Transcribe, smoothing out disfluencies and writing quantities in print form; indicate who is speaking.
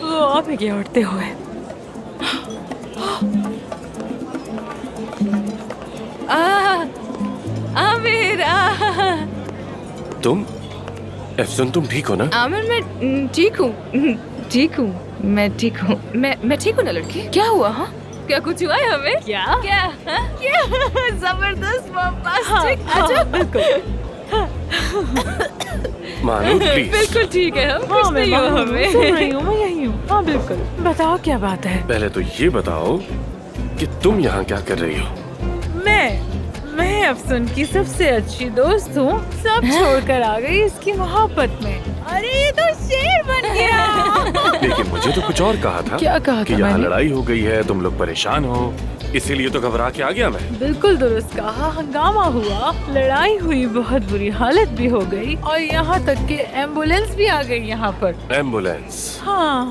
Speaker 1: वो अभी के उठते हुए। आमिर,
Speaker 2: तुम अफसन, तुम ठीक हो ना?
Speaker 1: आमिर मैं ठीक हूँ, ठीक हूँ, मैं ठीक हूँ, मैं ठीक हूँ ना लड़की। क्या हुआ? हाँ, क्या कुछ हुआ है हमें? क्या क्या क्या? जबरदस्त बम्बास्टिक। अच्छा बिल्कुल,
Speaker 2: मानो प्लीज।
Speaker 1: बिल्कुल ठीक है। हम कुछ नहीं हुआ हमें। सुन रही हूँ, मैं यही हूँ। हाँ बिल्कुल, बताओ क्या बात है।
Speaker 2: पहले तो ये बताओ कि तुम यहाँ क्या कर रही हो?
Speaker 1: मैं अफसन की सबसे अच्छी दोस्त हूँ। सब छोड़कर आ गई इसकी मोहब्बत में। अरे ये तो शेर बन गया।
Speaker 2: लेकिन मुझे तो कुछ और कहा था।
Speaker 1: क्या कहा
Speaker 2: कि
Speaker 1: था
Speaker 2: यहाँ
Speaker 1: मैंने?
Speaker 2: लड़ाई हो गई है, तुम लोग परेशान हो, इसीलिए तो घबरा के आ गया मैं।
Speaker 1: बिल्कुल दुरुस्त कहा। हंगामा हुआ, लड़ाई हुई, बहुत बुरी हालत भी हो गई और यहाँ तक कि एम्बुलेंस भी आ गई यहाँ पर।
Speaker 2: एम्बुलेंस?
Speaker 1: हाँ